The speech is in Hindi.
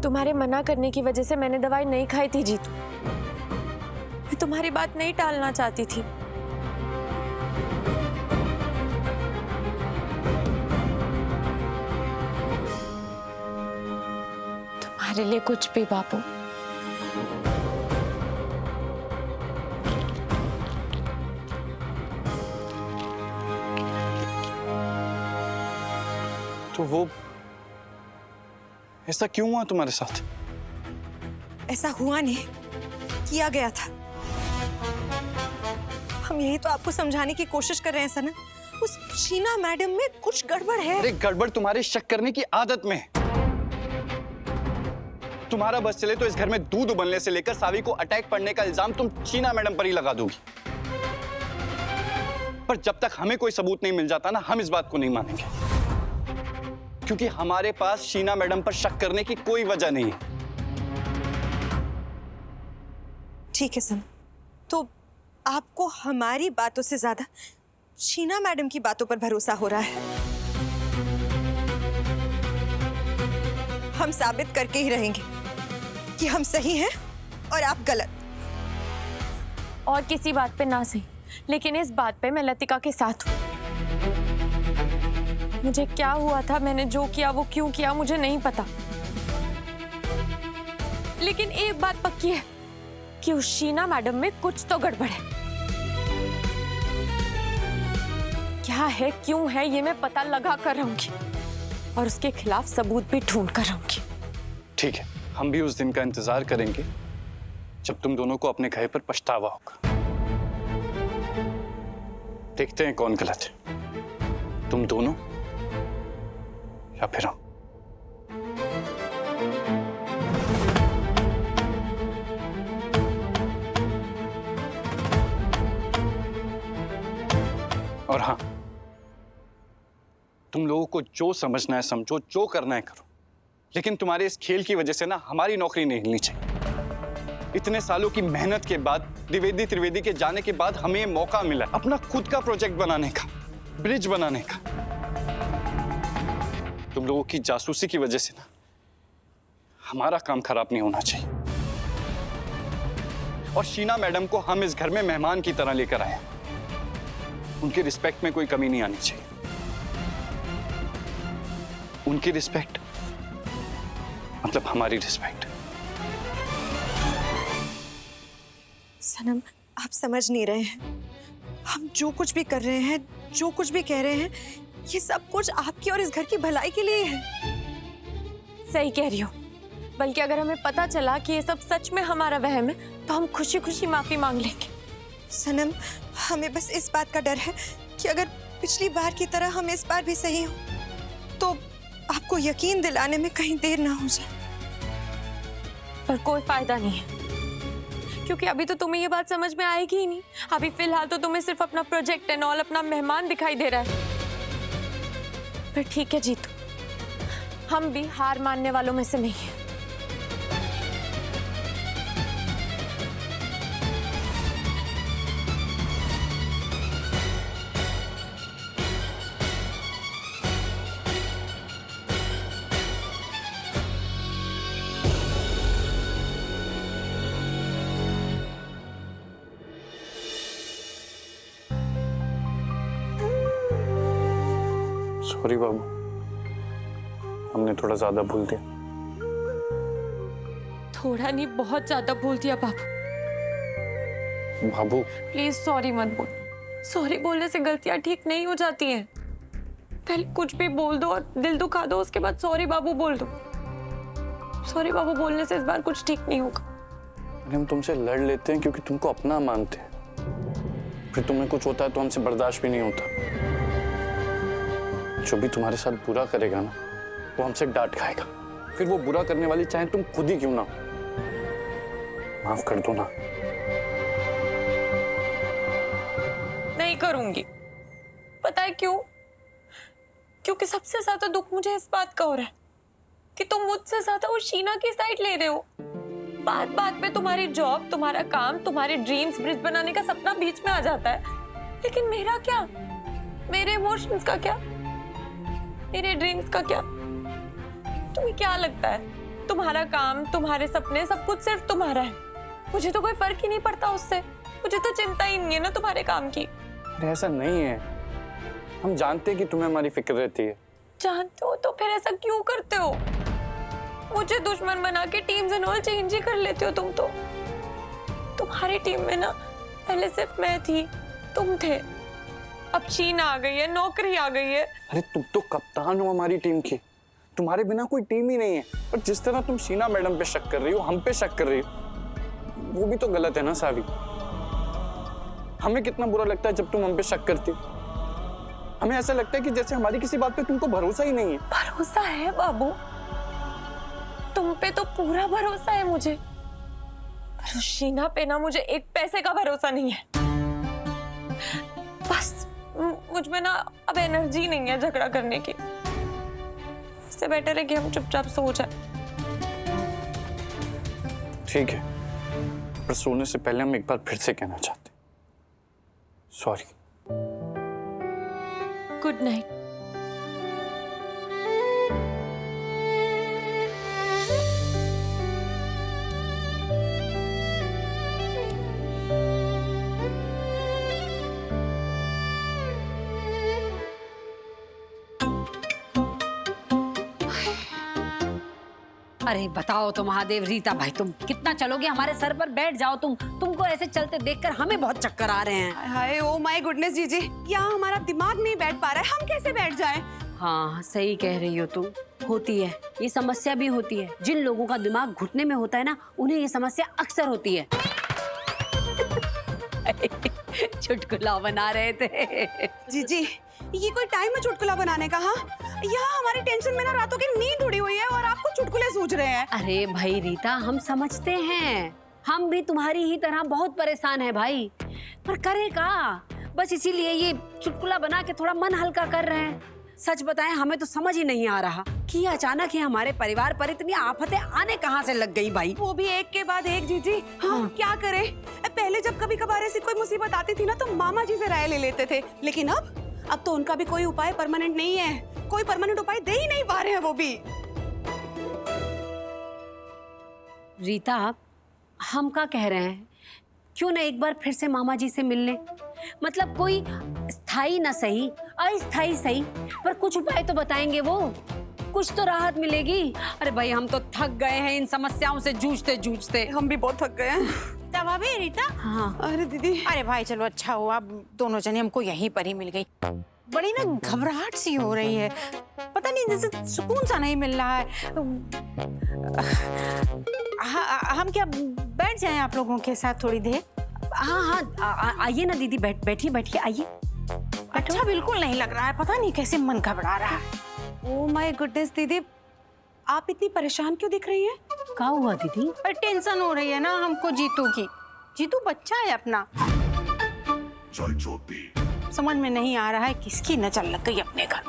तुम्हारे मना करने की वजह से मैंने दवाई नहीं खाई थी जीतू। मैं तुम्हारी बात नहीं टालना चाहती थी। तुम्हारे लिए कुछ भी बाबू। तो वो ऐसा क्यों हुआ तुम्हारे साथ? ऐसा हुआ नहीं, किया गया था। हम यही तो आपको समझाने की कोशिश कर रहे हैं सनम। उस शीना मैडम में कुछ गड़बड़ है। अरे गड़बड़ तुम्हारे शक करने की आदत में है। तुम्हारा बस चले तो इस घर में दूध उबलने से लेकर सावी को अटैक पड़ने का इल्जाम तुम शीना मैडम पर ही लगा दोगी। पर जब तक हमें कोई सबूत नहीं मिल जाता ना, हम इस बात को नहीं मानेंगे, क्योंकि हमारे पास शीना मैडम पर शक करने की कोई वजह नहीं है। ठीक है सनम, तो आपको हमारी बातों से ज्यादा शीना मैडम की बातों पर भरोसा हो रहा है। हम साबित करके ही रहेंगे कि हम सही हैं और आप गलत। और किसी बात पे ना सही, लेकिन इस बात पे मैं लतिका के साथ हूँ। मुझे क्या हुआ था, मैंने जो किया वो क्यों किया, मुझे नहीं पता, लेकिन एक बात पक्की है कि उस शीना मैडम में कुछ तो गड़बड़ है। क्या है, क्यों है, ये मैं पता लगा कर रहूंगी और उसके खिलाफ सबूत भी ढूंढ कर रहूंगी। ठीक है, हम भी उस दिन का इंतजार करेंगे जब तुम दोनों को अपने घर पर पछतावा होगा। देखते हैं कौन गलत है, तुम दोनों या फिर हम। और हाँ, तुम लोगों को जो समझना है समझो, जो करना है करो, लेकिन तुम्हारे इस खेल की वजह से ना हमारी नौकरी नहीं हिलनी चाहिए। इतने सालों की मेहनत के बाद, द्विवेदी त्रिवेदी के जाने के बाद हमें ये मौका मिला अपना खुद का प्रोजेक्ट बनाने का, ब्रिज बनाने का। तुम लोगों की जासूसी की वजह से ना हमारा काम खराब नहीं होना चाहिए। और शीना मैडम को हम इस घर में मेहमान की तरह लेकर आए हैं। उनकी रिस्पेक्ट में कोई कमी नहीं आनी चाहिए। उनकी रिस्पेक्ट मतलब हमारी रिस्पेक्ट। सनम, आप समझ नहीं रहे हैं। हम जो कुछ भी कर रहे हैं, जो कुछ भी कह रहे हैं, ये सब कुछ आपकी और इस घर की भलाई के लिए है। सही कह रही हो, बल्कि अगर हमें पता चला कि ये सब सच में हमारा वहम है तो हम खुशी खुशी माफी मांग लेंगे। सनम, हमें बस इस बात का डर है कि अगर पिछली बार की तरह हम इस बार भी सही हो तो आपको यकीन दिलाने में कहीं देर ना हो जाए। पर कोई फायदा नहीं है, क्योंकि अभी तो तुम्हें ये बात समझ में आएगी ही नहीं। अभी फिलहाल तो तुम्हें सिर्फ अपना प्रोजेक्ट एंड ऑल, अपना मेहमान दिखाई दे रहा है। पर ठीक है जीतू, हम भी हार मानने वालों में से नहीं हैं। सॉरी बाबू, हमने थोड़ा ज्यादा भूल दिया। थोड़ा नहीं, बहुत ज्यादा बोल दिया बाबू। बाबू प्लीज सॉरी मत बोल। सॉरी बोलने से गलतियां ठीक नहीं हो जाती हैं। पहले कुछ भी बोल दो और दिल दुखा दो, उसके बाद सॉरी बाबू बोल दो। सॉरी बाबू बोलने से इस बार कुछ ठीक नहीं होगा। हम तुमसे लड़ लेते हैं क्योंकि तुमको अपना मानते हैं, फिर तुम्हें कुछ होता है तो हमसे बर्दाश्त भी नहीं होता। जो भी तुम्हारे साथ बुरा करेगा ना, वो हमसे डांट खाएगा। फिर वो बुरा करने वाली चाहे तुम खुद ही क्यों ना, माफ कर दो ना। नहीं करूंगी। पता है क्यों? क्योंकि सबसे ज्यादा दुख मुझे इस बात का हो रहा है कि तुम मुझसे ज्यादा वो शीना की साइड ले रहे हो। बात बात पे तुम्हारी जॉब, तुम्हारा काम, तुम्हारे ड्रीम्स, ब्रिज बनाने का सपना बीच में आ जाता है। लेकिन मेरा क्या? मेरे इमोशंस का क्या? मेरे ड्रीम्स का क्या? तुम्हें क्या लगता है तुम्हारा काम, तुम्हारे सपने, सब कुछ सिर्फ तुम्हारा है। मुझे तो कोई फर्क ही नहीं पड़ता उससे। मुझे तो चिंता ही नहीं है ना तुम्हारे काम की। अरे ऐसा नहीं है, हम जानते हैं कि तुम्हें हमारी फिक्र रहती है। जानते हो तो फिर ऐसा क्यों करते हो? मुझे दुश्मन बना के टीम्स एंड ऑल चेंज ही कर लेते हो तुम तो। तुम्हारी टीम में ना पहले सिर्फ मैं थी, तुम थे, अब शीना आ गई है, नौकरी आ गई है। अरे तुम तो कप्तान हो हमारी टीम की, तुम्हारे बिना कोई टीम ही नहीं है। और जिस तरह तुम शीना मैडम पे शक कर रही हो, हम पे शक कर रही हो, वो भी तो गलत है ना सावी। हमें कितना बुरा लगता है जब तुम हम पे शक करती हो। हमें ऐसा लगता है कि जैसे हमारी किसी बात पे तुमको भरोसा ही नहीं है। भरोसा है बाबू, तुम पे तो पूरा भरोसा है मुझे, पर उस शीना पे ना मुझे एक पैसे का भरोसा नहीं है। बस मुझ में ना अब एनर्जी नहीं है झगड़ा करने की। इससे बेटर है कि हम चुपचाप सो जाए। ठीक है, पर सोने से पहले हम एक बार फिर से कहना चाहते हैं, सॉरी। Good night. अरे बताओ तो महादेव, रीता भाई तुम कितना चलोगे? हमारे सर पर बैठ जाओ तुम। तुमको ऐसे चलते देखकर हमें बहुत चक्कर आ रहे हैं। हाय ओ माय गुडनेस जीजी, यहाँ हमारा दिमाग नहीं बैठ पा रहा है, हम कैसे बैठ जाएं? हाँ सही कह रही हो तुम। होती है ये समस्या भी होती है। जिन लोगों का दिमाग घुटने में होता है ना, उन्हें ये समस्या अक्सर होती है। चुटकुला बना रहे थे। जीजी, ये कोई टाइम है चुटकुला बनाने का? हाँ, यहाँ हमारी टेंशन में ना रातों की नींद उड़ी हुई है और आपको चुटकुले सूझ रहे हैं। अरे भाई रीता, हम समझते हैं, हम भी तुम्हारी ही तरह बहुत परेशान है भाई, पर करे का? बस इसीलिए ये चुटकुला बना के थोड़ा मन हल्का कर रहे हैं। सच बताएं, हमें तो समझ ही नहीं आ रहा कि अचानक ही हमारे परिवार पर इतनी आफतें आने कहाँ से लग गई भाई। वो भी एक के बाद एक जीजी। हाँ, क्या करें? पहले जब कभी कभार ऐसी कोई मुसीबत आती थी ना तो मामा जी से राय ले लेते थे, लेकिन अब तो उनका भी कोई उपाय परमानेंट नहीं है। कोई परमानेंट उपाय दे ही नहीं पा रहे हैं वो भी। रीता, हम क्या कह रहे हैं, क्यों ना एक बार फिर से मामा जी से मिल लें? मतलब कोई स्थायी ना सही, अस्थायी सही, पर कुछ उपाय तो बताएंगे वो, कुछ तो राहत मिलेगी। अरे भाई, हम तो थक गए हैं इन समस्याओं से जूझते जूझते। हम भी बहुत थक गए हैं। दवा भी रीता? हाँ। अरे दीदी, अरे भाई चलो अच्छा हुआ, दोनों जने हमको यहीं पर ही मिल गई। बड़ी ना घबराहट सी हो रही है, पता नहीं जैसे सुकून सा नहीं मिल रहा है। हम क्या बैठ जाएं आप लोगों के साथ थोड़ी देर? हाँ हाँ, आइए ना दीदी, बैठिए बैठिए, आइए। अच्छा बिल्कुल नहीं लग रहा है, पता नहीं कैसे मन घबरा रहा है। ओ माय गुडनेस दीदी, आप इतनी परेशान क्यों दिख रही हैं? क्या हुआ दीदी? पर टेंशन हो रही है ना हमको जीतू की। जीतू बच्चा है अपना, समझ में नहीं आ रहा है किसकी नजर लग गई अपने घर।